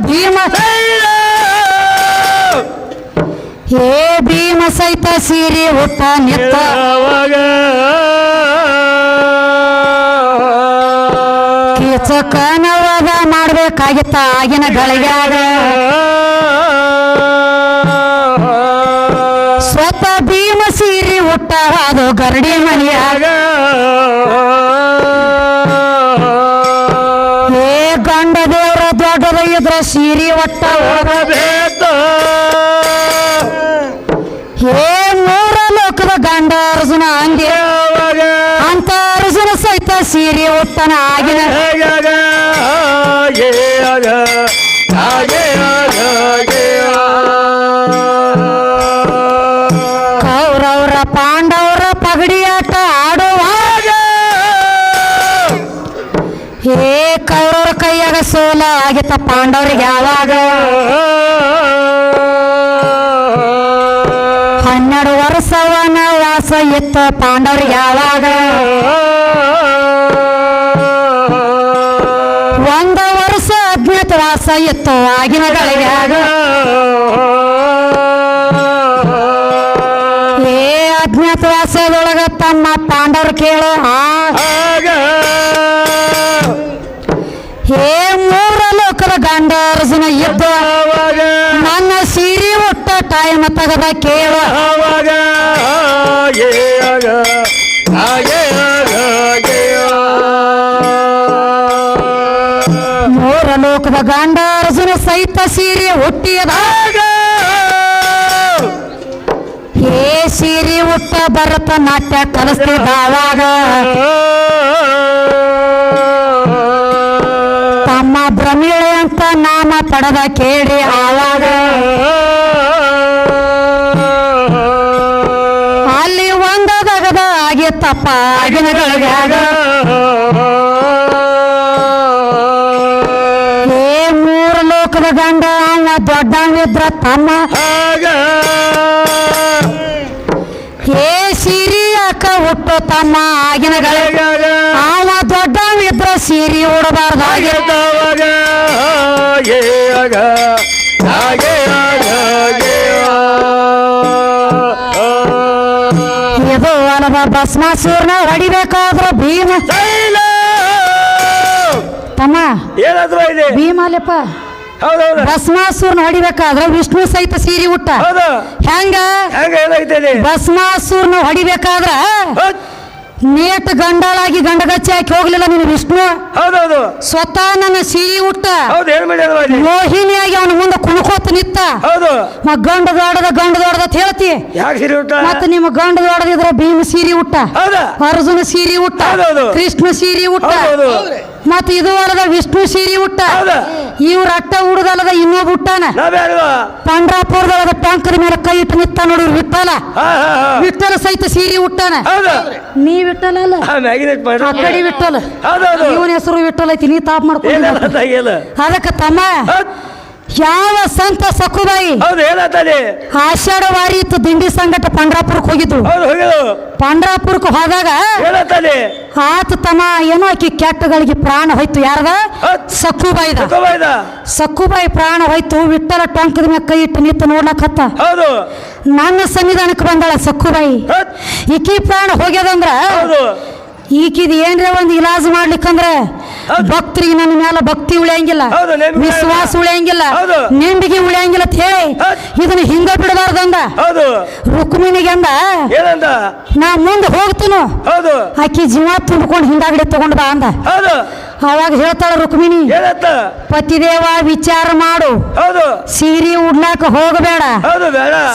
ಭೀಮ ಹೇ ಭೀಮ ಸಹಿತ ಸೀರೆ ಹುಟ್ಟ ನಿತ್ತ ಕೀಚಕನವಾದ ಮಾಡ್ಬೇಕಾಗಿತ್ತ ಆಗಿನ ಗಳಿಗ್ಯಾಗ ಸ್ವತಃ ಭೀಮ ಸೀರೆ ಹುಟ್ಟ ಅದು ಗರಡಿ ಮನೆಯಾಗ ಹೇ ಗಂಡ ದೇವ್ರ ದೊಡ್ಡದ ಇದ್ರ ಸೀರೆ ಒಟ್ಟ ಹೇ ಮೂರ ಲೋಕದ ಗಂಡ ಅರ್ಜುನ ಅಂಗೆ ಅಂತ ಅರ್ಜುನ ಸಹಿತ ಸೀರೆ ಉಟ್ಟನ ಆಗಿನ ಕೌರವ್ರ ಪಾಂಡವರ ಪಗಡಿ ಆಟ ಆಡುವಾಗ ಹೇ ಕೌರವ್ರ ಕೈಯಾಗ ಸೋಲ ಆಗಿತ್ತ ಪಾಂಡವ್ರಿಗೆ ಯಾವಾಗ 12 ವರ್ಷವನ ವಾಸ ಇತ್ತ ಪಾಂಡವ್ರಿಗೆ ಯಾವಾಗ 1 ವರ್ಷ ಅಜ್ಞಾತವಾಸ ಇತ್ತು ಆಗಿನ ಗಳಿಗ್ಯಾಗ ಏ ಅಜ್ಞಾತವಾಸದೊಳಗ ತಮ್ಮ ಪಾಂಡವ್ರು ಕೇಳ ಹೇ ಮೂರ ಲೋಕದ ಗಂಡ ಅರ್ಜುನ ಇದ್ದ ನನ್ನ ಸೀರೆ ಒಟ್ಟ ಟೈಮ್ ತಗದ ಕೇಳ ಮೂರ ಲೋಕದ ಗಂಡ ಅರ್ಜುನ ಸಹಿತ ಸೀರೆ ಹುಟ್ಟಿಯದಾಗ ಹೇ ಸೀರೆ ಹುಟ್ಟ ಭರತ ನಾಟ್ಯ ಕಲಿಸ್ತಿದ್ದಾವಾಗ ತಮ್ಮ ಭ್ರಮಿಳೆ ಅಂತ ನಾಮ ಪಡೆದ ಕೇಳಿ ಆವಾಗ ಅಲ್ಲಿ ಒಂದಗದ ಆಗಿತ್ತಪ್ಪ ಆಗಿನ ಗಳಿಗ್ಯಾಗ ಹೇ ಮೂರು ಲೋಕದ ಗಂಡ ಅವ ದೊಡ್ಡವಿದ್ರ ತಮ್ಮ ಹೇ ಸೀರಿ ಯಾಕ ಹುಟ್ಟು ತಮ್ಮ ಆಗಿನ ಗಳಿಗ್ಯಾಗ ಅವ ದೊಡ್ಡವಿದ್ರ ಸೀರಿ ಉಡಬಾರ್ದಾಗಿರ್ತಾವಾಗ ಇದು ಅಲ್ಲದ ಭಸ್ಮಾಸೂರ್ನ ಹೊಡಿಬೇಕಾದ್ರ ಭೀಮ ತಮ್ಮ ಭೀಮಲ್ಲಪ್ಪ ಭಸ್ಮಾಸೂರ್ನ ಹೊಡಿಬೇಕಾದ್ರ ವಿಷ್ಣು ಸಹಿತ ಸೀರೆ ಉಟ್ಟ ಹೆಂಗ ಭಸ್ಮಾಸೂರ್ನ ಹೊಡಿಬೇಕಾದ್ರ ನೇಟ್ ಗಂಡಾಳಾಗಿ ಗಂಡಗಚ್ಚಿ ಹಾಕಿ ಹೋಗ್ಲಿಲ್ಲ ನೀನು ವಿಷ್ಣು ಸ್ವತಃ ನನ್ನ ಸೀರೆ ಉಟ್ಟ ಮೋಹಿನಿಯಾಗಿ ಅವನ ಮುಂದೆ ಕುಣ್ಕೋತ ನಿತ್ತ ಗಂಡ ದೊಡ್ಡದ ಹೇಳ್ತಿ ಮತ್ತ ನಿಮ್ಮ ಗಂಡ ದೊಡ್ಡದಿದ್ರ ಭೀಮ ಸೀರೆ ಉಟ್ಟ ಅರ್ಜುನ ಸೀರೆ ಉಟ್ಟ ಕೃಷ್ಣ ಸೀರೆ ಉಟ್ಟ ಮತ್ತ ಇದು ಅಲ್ಲದ ವಿಷ್ಣು ಸೀರೆ ಉಟ್ಟ ಇವ್ರ ಅಟ್ಟ ಉಡುದಲ್ಲದ ಇನ್ನೊಬ್ಬ ಉಟ್ಟಾನ ಪಂಡ್ರಾಪುರದೊಳಗ ಟ್ಯಾಂಕರ್ ಮೇಲೆ ಕೈ ಇಟ್ಟು ನಿತ್ತ ನೋಡಿ ವಿಠಲ ಸಹಿತ ಸೀರೆ ಉಟ್ಟಾನ ನೀ ವಿಠಲ ಅಲ್ಲ ಆ ಕಡೆ ವಿಠಲ ಇವನ ಹೆಸರು ವಿಠಲ ಐತಿ ನೀ ತಾಪ್ ಮಾಡ್ಕೊಂಡು ಅದಕ್ಕೆ ತಮ್ಮ ಯಾವ ಸಂತ ಸಖುಬಾಯಿ ಆಷಾಢ ವಾರಿ ಇತ್ತು ದಿಂಡಿ ಸಂಗಟ ಪಂಡ್ರಾಪುರಕ್ಕೆ ಹೋಗಿದ್ದು ಪಂಡ್ರಾಪುರಕ್ಕೆ ಹೋದಾಗ ಆತ ತಮ್ಮ ಏನೋ ಆಕಿ ಕೆಟ್ಟಗಳಿಗೆ ಪ್ರಾಣ ಹೋಯ್ತು ಯಾರದ ಸಖುಬಾಯಿ ಪ್ರಾಣ ಹೋಯ್ತು ವಿಠಲ ಟೊಂಕದ ಮ್ಯಾಗ ಕೈ ಇಟ್ಟು ನಿಂತು ನೋಡ್ಲಕ್ಕ ನನ್ನ ಸನ್ನಿಧಾನಕ್ಕೆ ಬಂದಾಳ ಸಖುಬಾಯಿ ಈಕಿ ಪ್ರಾಣ ಹೋಗ್ಯದಂದ್ರ ಈಕಿದ್ ಏನ್ರ ಒಂದು ಇಲಾಜ್ ಮಾಡ್ಲಿಕ್ಕಂದ್ರ ಭಕ್ತರಿಗೆ ನನ್ನ ಮೇಲೆ ಭಕ್ತಿ ಉಳಿಯಂಗಿಲ್ಲ ವಿಶ್ವಾಸ ಉಳಿಯಂಗಿಲ್ಲ ನಿಂಬಿಗೆ ಉಳಿಯಂಗಿಲ್ಲ ಅಂತ ಹೇಳಿ ಇದನ್ನ ಹಿಂಗ ಬಿಡಬಾರ್ದಂದ ರುಕ್ಮಿಣಿಗೆ ಅಂದ ನಾ ಮುಂದೆ ಹೋಗ್ತೀನು ಆಕಿ ಜೀವ ತುಂಬಿಕೊಂಡು ಹಿಂದಾಗಡೆ ತಗೊಂಡ್ ಬಾ ಅಂದ ಅವಾಗ ಹೇಳ್ತಾಳ ರುಕ್ಮಿಣಿ ಪತಿದೇವ ವಿಚಾರ ಮಾಡು ಸೀರೆ ಉಡ್ಲಾಕ ಹೋಗಬೇಡ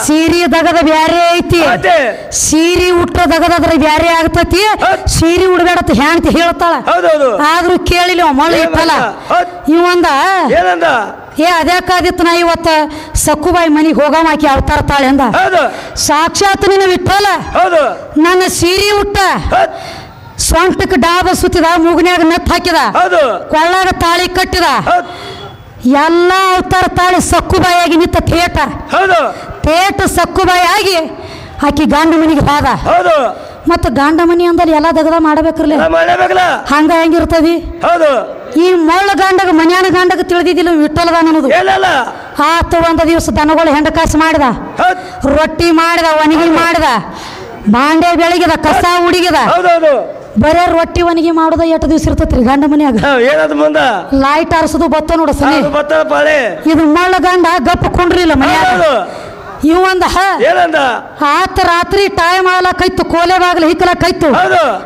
ಸೀರೆ ದಗದ ಬ್ಯಾರೆ ಐತಿ ಸೀರೆ ಉಟ್ಟ ದಗದದ್ರ ಬ್ಯಾರೆ ಆಗ್ತತಿ ಸೀರೆ ಉಡ್ಬೇಡತ್ತ ಹ್ಯಾಂತ ಹೇಳ್ತಾಳ ಆದ್ರೂ ಕೇಳಿಲ್ಲ ಮಳ್ಳ ಇಟ್ಟಲ್ಲ ಇವಂದ ಏ ಅದ್ಯಾಕಾದಿತ್ತು ನಾ ಇವತ್ತ ಸಕ್ಕುಬಾಯಿ ಮನಿಗೆ ಹೋಗವ ಆಕಿ ಅವತಾರ ತಾಳೆ ಅಂದ ಸಾಕ್ಷಾತ್ ನಿನ್ನ ವಿಠಲ ನನ್ನ ಸೀರೆ ಉಟ್ಟ ಸ್ವಂಟಕ್ಕೆ ಡಾಬ ಸುತ್ತಿದ ಮೂಗನ್ಯಾಗ ನೆತ್ ಹಾಕಿದ ಕೊಳ್ಳಾಗ ತಾಳಿ ಕಟ್ಟಿದ ಎಲ್ಲ ಅವತಾರ ತಾಳಿ ಸಕ್ಕುಬಾಯಿಯಾಗಿ ನಿಂತ ತೇಟ ಸಕ್ಕುಬಾಯಿ ಆಗಿ ಆಕಿ ಗಂಡ ಮನಿಗೆ ಹೋದ ಮತ್ತ ಗಂಡ ಮನಿ ಅಂದಲ್ಲಿ ಎಲ್ಲ ದಗದ ಮಾಡಬೇಕ್ರಲ್ಲ ಮಾಡಬೇಕಲ್ಲ ಹಂಗ ಹೆಂಗಿರ್ತದಿ ಹೌದು ಈ ಮೊಳ್ಳ ಗಂಡಗ ಮನ್ಯಾನ ಗಂಡಗ ತಿಳಿದಿದ್ದಿಲ್ಲ ವಿಠಲದಾನ ಅನ್ನೋದು ಆತ ಒಂದ ದಿವಸ ದನಗಳು ಹೆಂಡ ಕಾಸು ಮಾಡಿದ ರೊಟ್ಟಿ ಮಾಡಿದ ಒಣಗಿ ಮಾಡಿದ ಬಾಂಡೆ ಬೆಳಗಿದ ಕಸ ಹುಡುಗಿದ ಬರೇ ರೊಟ್ಟಿ ಒಣಗಿ ಮಾಡೋದ ಎಷ್ಟು ದಿವಸ ಇರ್ತೈತ್ರಿ ಗಂಡ ಮನ್ಯಾಗ ಲೈಟ್ ಆರಿಸೋದು ಬತ್ತ ನೋಡ ಸನಿ ಇದು ಮೊಳ್ಳ ಗಂಡ ಗಪ್ಪ ಕೊಂಡ್ರಿಲ್ಲ ಮನ್ಯಾಗ ಇವಂದ ಆತ ರಾತ್ರಿ ಟೈಮ್ ಆಗ್ಲಕೈತು ಕೋಲೆ ಬಾಗ್ಲ ಹಿಕ್ಕಲಕೈತು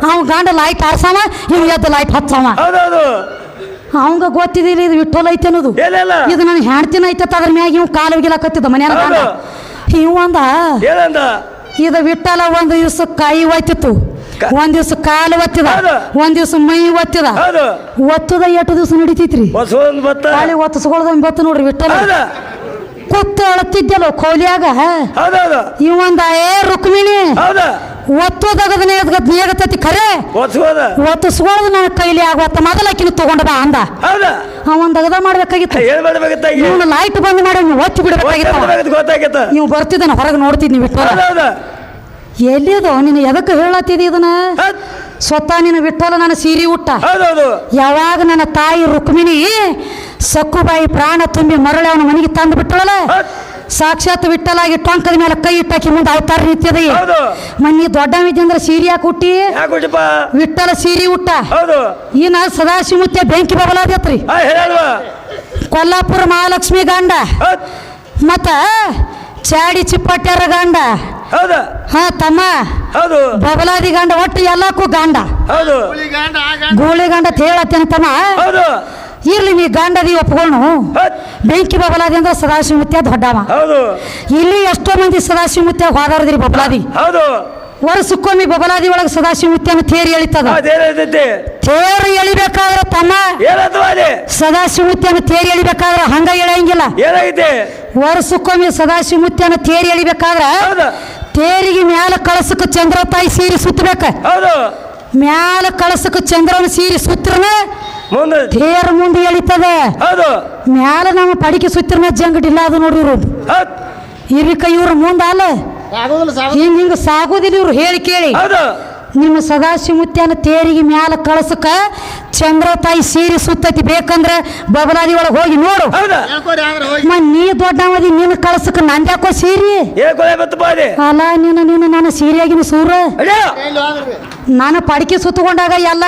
ಅವ ಗಂಡ ಲೈಟ್ ಆರ್ಸವ ಇವ್ ಎದ್ದು ಲೈಟ್ ಹಚ್ಚವ ಅವಂಗ ಗೊತ್ತಿದಿಲ್ಲ ಇದು ವಿಠೋಲ್ ಐತೆ ಅನ್ನೋದು ಇದು ನನ್ ಹೆಣ್ತಿನ ಐತೆ ಅದ್ರ ಮ್ಯಾಗ ಇವ್ ಕಾಲು ಒಗಿಲಕತ್ತಿದ್ದ ಮನ್ಯಾನ ಗಂಡ ಇವಂದ ಇದು ವಿಠಲ ಒಂದ್ ದಿವ್ಸ ಕೈ ಒತ್ತಿತ್ತು ಒಂದ್ ದಿವ್ಸ ಕಾಲು ಒತ್ತಿದ ಒಂದ್ ದಿವ್ಸ ಮೈ ಒತ್ತಿದ ಒತ್ತದ ಎಷ್ಟು ದಿವ್ಸ ನಡಿತೈತ್ರಿ ಕಾಲಿ ಒತ್ತಿಸ್ಕೊಳ್ದ ಬತ್ತು ನೋಡ್ರಿ ವಿಠಲ ಕೂತ್ ಅಳತಿದ್ದಲ್ಲ ಕೋಲಿಯಾಗ ಇವಂದ ರುಕ್ಮಿಣಿ ಒತ್ತೋದಗದ ನೇಗತತಿ ಖರೆ ಒತ್ತಿಸ್ಕೊಳ್ಳೋದು ನನ್ನ ಕೈಲಿ ಆಗುತ್ತ ಮೊದಲಕ್ಕಿನ ತಗೊಂಡ ಬಾ ಅಂದ ಅವನ್ ದಗದ ಮಾಡ್ಬೇಕಾಗಿತ್ತು ಇವನು ಲೈಟ್ ಬಂದ್ ಮಾಡಿ ಒತ್ತಿ ಬಿಡ್ಬೇಕಾಗಿತ್ತು ನೀವು ಬರ್ತಿದ್ದಾನ ಹೊರಗೆ ನೋಡ್ತಿದ್ನಿ ವಿಠಲ ಎಲ್ಲಿದು ನೀನು ಎದಕ್ಕೆ ಹೇಳತ್ತಿದಿ ಇದನ್ನ ಸ್ವತಃ ನೀನು ವಿಠಲ ನನ್ನ ಸೀರೆ ಉಟ್ಟ ಯಾವಾಗ ನನ್ನ ತಾಯಿ ರುಕ್ಮಿಣಿ ಸಕ್ಕುಬಾಯಿ ಪ್ರಾಣ ತುಂಬಿ ಮರಳಿ ಅವನ ಮನೆಗೆ ತಂದು ಬಿಟ್ಟಳಲ್ಲ ಸಾಕ್ಷಾತ್ ವಿಠಲಾಗಿ ಟೊಂಕದ ಮೇಲೆ ಕೈ ಇಟ್ಟಾಕಿ ಮುಂದೆ ಅವತಾರ ನಿಂತಿದ ಮನಿ ದೊಡ್ಡವಿದ್ದಂದ್ರೆ ಸೀರೆ ಯಾಕೆ ಹುಟ್ಟಿ ವಿಠಲ ಸೀರೆ ಉಟ್ಟ ಈನ ಸದಾಶಿವಮೂರ್ತಿ ಬೆಂಕಿ ಬಬಲಾದತ್ರಿ ಕೊಲ್ಲಾಪುರ ಮಹಾಲಕ್ಷ್ಮಿ ಗಂಡ ಮತ್ತ ಚಾಡಿ ಚಿಪ್ಪಟ್ಯಾರ ಗಂಡ ಹಾ ತಮ್ಮ ಬಬಲಾದಿ ಗಂಡ ಒಟ್ಟು ಎಲ್ಲಕ್ಕೂ ಗಂಡ ಗೂಳಿ ಗಂಡ ಹೇಳತ್ತೇನೆ ತಮ್ಮ ಇರ್ಲಿ ನೀ ಗಂಡದಿ ಒಪ್ಕೊಂಡು ಬೆಂಕಿ ಬಬಲಾದಿ ಅಂದ್ರೆ ಸದಾಶಿವಮೂರ್ತಿ ದೊಡ್ಡವ ಇಲ್ಲಿ ಎಷ್ಟೋ ಮಂದಿ ಸದಾಶಿವಮೂರ್ತಿ ಹೋದಾರದ್ರಿ ಬಬಲಾದಿ ವರ್ಷಕ್ಕೊಮ್ಮೆ ಬಬಲಾದಿ ಒಳಗೆ ಸದಾಶಿವಮೂರ್ತಿಯನ್ನು ತೇರಿ ಎಳಿತದ ತೇರು ಎಳಿಬೇಕಾದ್ರೆ ತಮ್ಮ ಸದಾಶಿವಮೂರ್ತಿಯನ್ನು ತೇರಿ ಎಳಿಬೇಕಾದ್ರೆ ಹಂಗ ಎಳೆಯಂಗಿಲ್ಲ ವರ್ಷಕ್ಕೊಮ್ಮೆ ಸದಾಶಿವಮೂರ್ತಿಯನ್ನು ತೇರಿ ಎಳಿಬೇಕಾದ್ರೆ ತೇರಿಗೆ ಮ್ಯಾಲ ಕಳಸಕ್ಕೆ ಚಂದ್ರ ತಾಯಿ ಸೀರೆ ಸುತ್ತಬೇಕ ಮ್ಯಾಲ ಕಳಸಕ್ಕೆ ಚಂದ್ರನ ಸೀರೆ ಸುತ್ತರನ ತೇರು ಮುಂದೆ ಎಳಿತದೆ ಮ್ಯಾಲ ನಮ್ಮ ಪಡಿಕೆ ಸುತ್ತಿರನ ಜಂಗಡಿಲ್ಲ ಅದು ನೋಡ್ರಿ ಇವ್ರು ಇರಿಕ ಇವ್ರ ಮುಂದ ಅಲ್ಲ ಹಿಂಗ ಸಾಗೋದಿಲ್ಲ ಇವ್ರು ಹೇಳಿ ಕೇಳಿ ನಿಮ್ಮ ಸದಾಶಿವಮೂರ್ತಿಯನ್ನ ತೇರಿಗೆ ಮ್ಯಾಲ ಕಳಸಕ ಚಂದ್ರ ತಾಯಿ ಸೀರೆ ಸುತ್ತೈತಿ ಬೇಕಂದ್ರೆ ಬಬಲಾದಿ ಒಳಗೆ ಹೋಗಿ ನೋಡು ನೀ ದೊಡ್ಡವದಿ ನಿನ್ನ ಕಳಸಕ ನಂದ್ಯಾಕೋ ಸೀರೆ ಅಲ್ಲ ನೀನು ನನ್ನ ಸೀರೆಯಾಗಿನ ಸೂರ ನಾನು ಪಡಿಕೆ ಸುತ್ತಕೊಂಡಾಗ ಎಲ್ಲ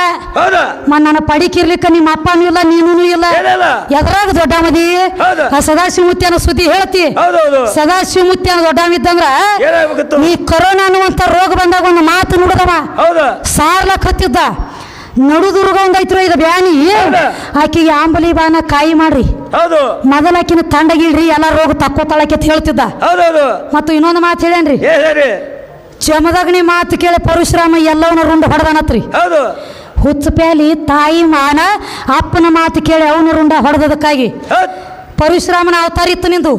ನನ್ನ ಪಡಿಕೆ ಇರ್ಲಿಕ್ಕ ನಿಮ್ಮ ಅಪ್ಪನೂ ಇಲ್ಲ ನೀನು ಇಲ್ಲ ಎದ್ರಾಗ ದೊಡ್ಡವದಿ ಆ ಸದಾಶಿವಮೂರ್ತಿಯನ್ನ ಸುದ್ದಿ ಹೇಳ್ತಿ ಸದಾಶಿವಮೂರ್ತಿಯನ್ನ ದೊಡ್ಡವಿದ್ದಂದ್ರ ಈ ಕೊರೋನಾ ಅನ್ನುವಂತ ರೋಗ ಬಂದಾಗ ಒಂದು ಮಾತು ನುಡಿದವ ಸಾರ್ಲಕ್ ಹತ್ತಿದ್ದ ನಡುದುರ್ಗ ಒಂದೈತ್ರು ಇದು ಬ್ಯಾನಿ ಆಕಿಗೆ ಆಂಬಲಿ ಬಾನ ಕಾಯಿ ಮಾಡ್ರಿ ಮೊದಲಾಕಿನ ತಂಡಗಿಳ್ರಿ ಎಲ್ಲ ರೋಗ ತಕ್ಕೋತಾಳಕ್ಕೆ ಹೇಳ್ತಿದ್ದ ಮತ್ತು ಇನ್ನೊಂದು ಮಾತು ಹೇಳೇನ್ರಿ ಚಮದಗ್ನಿ ಮಾತು ಕೇಳಿ ಪರಶುರಾಮ ಎಲ್ಲವನ್ನ ರುಂಡ ಹೊಡೆದನತ್ರಿ ಹುಚ್ಚ ಪ್ಯಾಲಿ ತಾಯಿ ಮಾನ ಅಪ್ಪನ ಮಾತು ಕೇಳಿ ಅವನ ರುಂಡ ಹೊಡೆದಕ್ಕಾಗಿ ಪರಶುರಾಮನ ಅವತಾರ ಇತ್ತು ನಿಂದು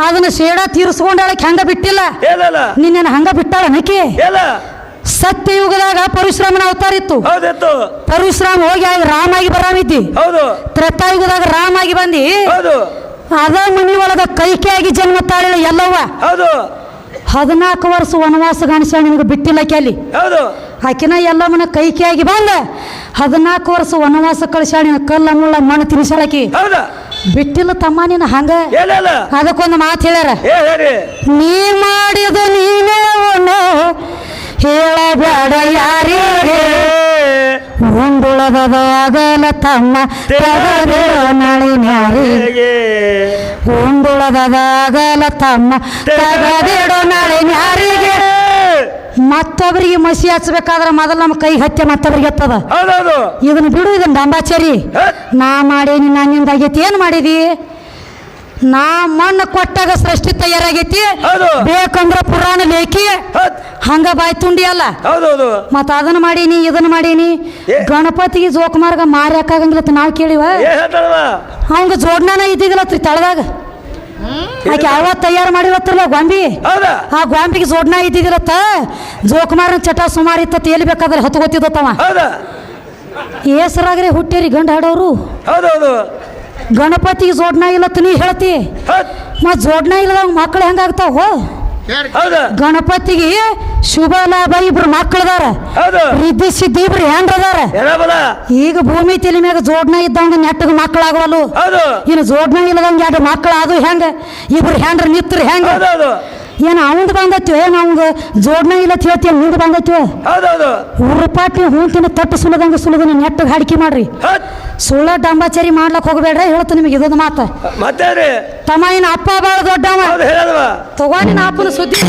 ಅದನ್ನ ಶೇಡ ತೀರಿಸ್ಕೊಂಡಾಳಕ್ಕೆ ಹಂಗ ಬಿಟ್ಟಿಲ್ಲ ನಿನ್ನ ಹಂಗ ಬಿಟ್ಟಾಳ ನಕಿ ಸತ್ಯಯುಗದಾಗ ಪರಶುರಾಮನ ಅವತಾರ ಇತ್ತು ಪರಶುರಾಮ ಹೋಗಿ ರಾಮಾಗಿ ಬರಾಮಿದ್ದಿ ತ್ರೇತಾಯುಗದಾಗ ರಾಮಾಗಿ ಬಂದಿ ಅದ ಮನಿ ಒಳಗ ಕೈಕೆಯಾಗಿ ಜನ್ಮ ತಾಳಿಲ್ಲ ಎಲ್ಲವ್ವ 14 ವರ್ಷ ವನವಾಸ ಗಾಣಿಸ ನಿನಗೆ ಬಿಟ್ಟಿಲ್ಲ ಕೇಳಿ ಆಕಿನ ಎಲ್ಲಮ್ಮನ ಕೈಕೆಯಾಗಿ ಬಂದ 14 ವರ್ಷ ವನವಾಸ ಕಳಿಸಾಳ ಕಲ್ಲ ಮುಳ್ಳ ಮಣ್ಣು ತಿನ್ಸಾಳಕಿ ಬಿಟ್ಟಿಲ್ಲ ತಮ್ಮ ನೀನು ಹಂಗ ಅದಕ್ಕೊಂದು ಮಾತು ಹೇಳ್ಯಾರ ನೀ ಮಾಡಿದ ನೀನೇ ಹೇಳಬೇಡ ಯಾರಿಗೆ ಉಂಡುಳದಾಗಲ ತಮ್ಮ ನಾಳಿನ್ಯಾರಿಗೆ ಉಂಡುಳದಾಗಲ ತಮ್ಮ ತಗದಿಡೋ ನಾಳಿನ್ಯಾರಿಗೆ ಮತ್ತೊಬ್ಬರಿಗೆ ಮಸಿ ಹಚ್ಚಬೇಕಾದ್ರೆ ಮೊದಲು ನಮ್ಮ ಕೈ ಹತ್ಯೆ ಮತ್ತೊಬ್ಬರಿಗೆ ಹತ್ತದ ಇದನ್ನ ಬಿಡು ಇದನ್ನ ಡಂಬಾಚರಿ ನಾ ಮಾಡೇನಿ ನನ್ನಿಂದ ಆಗೈತಿ ಏನ್ ಮಾಡಿದಿ ನಾ ಮಣ್ಣು ಕೊಟ್ಟಾಗ ಸೃಷ್ಟಿ ತಯಾರಾಗೈತಿ ಬೇಕಂದ್ರ ಪುರಾಣ ಲೇಖಿ ಹಂಗ ಬಾಯ್ ತುಂಡಿ ಅಲ್ಲ ಮತ್ತ ಅದನ್ನ ಮಾಡೀನಿ ಇದನ್ನ ಮಾಡೀನಿ ಗಣಪತಿಗೆ ಜೋಕುಮಾರ್ಗ ಮಾರ್ಯಾಕಾಗಂಗಿಲ್ಲ ನಾವ್ ಕೇಳಿವ ಅವಂಗ ಜೋಡ್ನಾನ ಇದ್ದಿದ್ದಿಲ್ಲತ್ರಿ ತಳದಾಗ ಆಕೆ ಯಾವ ತಯಾರು ಮಾಡಿರತ್ತಲ್ಲ ಗೊಂಬಿ ಆ ಗೊಂಬಿಗೆ ಜೋಡ್ನಾ ಇದ್ದಿದ್ದಿರತ್ತ ಜೋಕುಮಾರನ ಚಟ ಸುಮಾರು ಇತ್ತ ಎಲ್ಲಿ ಬೇಕಾದ್ರೆ ಹತ್ತು ಗೊತ್ತಿದ್ದತ್ತವ ಏಸರಾಗ್ರೆ ಹುಟ್ಟೇರಿ ಗಂಡ ಹಾಡೋರು ಗಣಪತಿಗೆ ಜೋಡ್ನಾ ಇಲ್ಲತ್ತ ನೀ ಹೇಳ್ತಿ ಮತ್ ಜೋಡ್ನಾ ಇಲ್ಲದ ಮಕ್ಳು ಹೆಂಗಾಗ್ತಾವ ಹೌದು ಗಣಪತಿಗೆ ಶುಭ ಲಾಭ ಇಬ್ರು ಮಕ್ಕಳದಾರ ಹೌದು ರಿದ್ದಿ ಸಿದ್ದಿ ಇಬ್ರು ಹೆಂಡ್ರದಾರ ಏನಬಲ ಈಗ ಭೂಮಿ ತಲೆ ಮ್ಯಾಗ ಜೋಡ್ನ ಇದ್ದಂಗ ನೆಟ್ಟಗ ಮಕ್ಕಳಾಗವಲು ಹೌದು ಇನ್ನು ಜೋಡ್ನ ಇಲ್ಲದಂಗ ಎರಡು ಮಕ್ಕಳು ಅದು ಹೆಂಗ ಇಬ್ರು ಹೆಂಡ್ರ ನಿತ್ರ ಹೆಂಗ ಹೌದೌದು ಏನು ಅವಂದ್ ಬಂದೈತಿ ಏನು ಅವಂಗ ಜೋಡ್ನ ಇಲ್ಲ ಹೇಳ್ತೀವಿ ಮುಂದೆ ಬಂದೈತಿ ಹೌದೌದು ಊರ್ಪಾಟಿ ಹೂಂತಿನ ತಟ್ಟು ಸುಲದಂಗ ಸುಲದನ ನೆಟ್ಟಗ ಹಾಡಿಕೆ ಮಾಡ್ರಿ ಸುಳ್ಳ ಡಂಬಾಚಾರಿ ಮಾಡ್ಲಕ್ ಹೋಗ್ಬೇಡ್ರಿ ಹೇಳ್ತ ನಿಮಗೆ ಇದೊಂದು ಮಾತ ಮತ್ತೆ ತಮ್ಮ ಇನ್ನ ಅಪ್ಪ ಬಾಳ ದೊಡ್ಡವ ಹೇಳಲ್ವಾ ತಗೋ ನಿನ್ನ ಅಪ್ಪನ ಸುದ್ದಿ